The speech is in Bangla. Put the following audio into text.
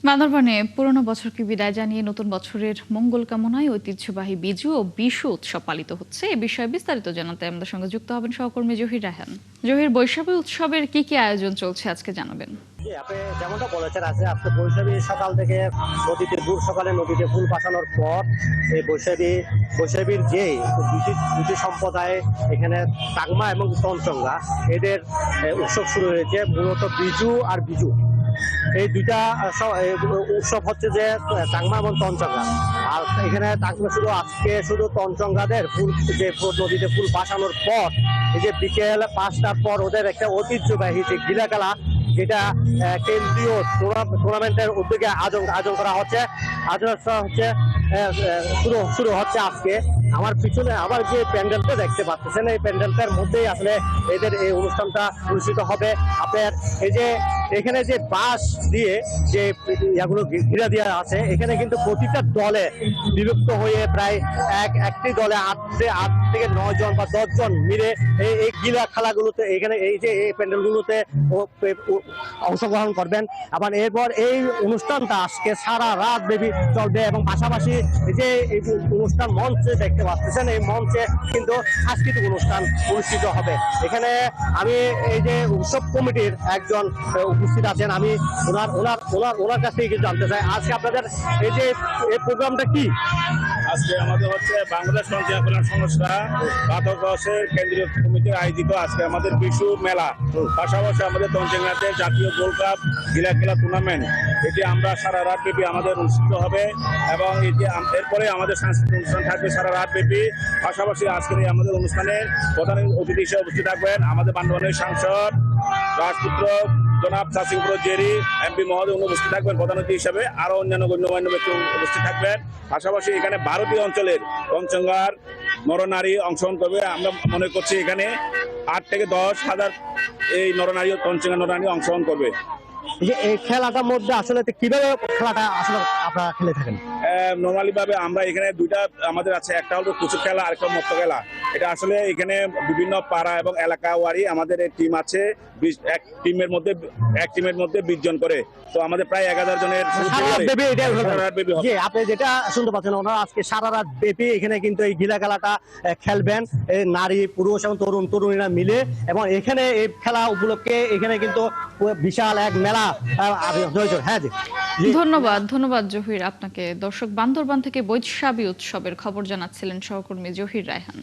বান্দরবানে পুরনো বছরকে বিদায় জানিয়ে নতুন বছরের মঙ্গল কামনায় ঐতিহ্যবাহী বিজু ও বিশু উৎসব পালিত হচ্ছে। এ বিষয়ে বিস্তারিত জানাতে আমাদের সঙ্গে যুক্ত হবেন সহকর্মী জহির রায়হান। জহির, বৈশাখী উৎসবের কি আয়োজন চলছে আজকে জানাবেন। আপনি যেমনটা বলেছেন, আজকে বৈশাখী সকাল থেকে নদীতে ফুল পাঠানোর পর এই বৈশাখীর যে দুটি সম্প্রদায় এখানে টাকমা এবং তঞ্চঙ্গা এদের উৎসব শুরু হয়েছে। মূলত বিজু আর বিজু এই দুইটা উৎসব হচ্ছে যে টাকমা এবং তঞ্চঙ্গা। আর এখানে আজকে শুধু তঞ্চঙ্গাদের নদীতে ফুল ভাসানোর পর এই যে বিকেল 5টার পর ওদের একটা ঐতিহ্যবাহী যে গিলা খেলা, যেটা কেন্দ্রীয় টুর্নামেন্টের উদ্যোগে আয়োজন করা হচ্ছে। শুরু হচ্ছে আজকে। আমার পিছনে আবার যে প্যান্ডেলটা দেখতে পাচ্ছেন, এই প্যান্ডেলটার মধ্যেই আসলে এদের এই অনুষ্ঠানটা অনুষ্ঠিত হবে। আপনার এই যে এখানে যে বাঁশ দিয়ে যে ইয়াগুলো ঘিরে দেওয়া আছে, এখানে কিন্তু প্রতিটা দলে বিভক্ত হয়ে প্রায় একটি দলে 8 থেকে 9 জন বা 10 জন মিলে এই গিলা খেলাগুলোতে এখানে এই যে এই প্যান্ডেলগুলোতে অংশগ্রহণ করবেন। আবার এরপর এই অনুষ্ঠানটা আজকে সারা রাত ব্যাপী চলবে এবং পাশাপাশি যে এই অনুষ্ঠান মঞ্চে দেখতে পাচ্ছেন, এই মঞ্চে কিন্তু সাংস্কৃতিক অনুষ্ঠান অনুষ্ঠিত হবে। এখানে আমি এই যে উৎসব কমিটির একজন উপস্থিত আছেন, আমি ওনার কাছ থেকে কিছু জানতে চাই। আজকে আপনাদের এই যে এই প্রোগ্রামটা কি? আজকে আমাদের হচ্ছে বাংলাদেশ তঞ্চঙ্গা কল্যাণ সংস্থা বাতকসের কেন্দ্রীয় কমিটি আয়োজিত আজকে আমাদের বিশু মেলা, পাশাপাশি আমাদের তঞ্চঙ্গাতে জাতীয় গোল্ড কাপ গিলা খেলা টুর্নামেন্ট, এটি আমরা সারা রাত ব্যাপী আমাদের অনুষ্ঠিত হবে এবং এটি এরপরে আমাদের সাংস্কৃতিক অনুষ্ঠান থাকবে সারা রাত ব্যাপী। পাশাপাশি আজকের এই আমাদের অনুষ্ঠানে প্রধান অতিথি হিসেবে উপস্থিত থাকবেন আমাদের বান্দরবানের সাংসদ রাজপুত্র জনাব চাচিমপুর জেরি এমপি মহোদয় উপস্থিত থাকবেন প্রধান অতিথি হিসেবে। আরো অন্যান্য গণ্যমান্য ব্যক্তি উপস্থিত থাকবেন। পাশাপাশি এখানে ভারতীয় অঞ্চলের তঞ্চঙ্গার নরনারী অংশগ্রহণ করবে। আমরা মনে করছি এখানে 8 থেকে 10 হাজার এই তঞ্চঙ্গা নরনারী অংশগ্রহণ করবে। যে এই খেলাটার মধ্যে আসলে কিভাবে খেলাটা আসলে আপনারা খেলে থাকেন? নর্মালি ভাবে আমরা এখানে দুইটা আমাদের আছে, একটা হলো কুচুক খেলা আর একটা মত্ত খেলা। এটা আসলে এখানে বিভিন্ন পাড়া এবং এলাকা ওয়ারি আমাদের টিম আছে। এক টিমের মধ্যে 20 জন করে, তো আমাদের প্রায় 1000 জনের। আপনি যেটা শুনতে পাচ্ছেন, ওনারা আজকে সারা রাত ব্যাপী এখানে কিন্তু এই গিলা খেলাটা খেলবেন নারী পুরুষ এবং তরুণীরা মিলে। এবং এখানে এই খেলা উপলক্ষে এখানে কিন্তু বিশাল এক মেলা। হ্যাঁ, ধন্যবাদ জহির আপনাকে। দর্শক, বান্দরবান থেকে বৈশাখী উৎসবের খবর জানাচ্ছিলেন সহকর্মী জহির রায়হান।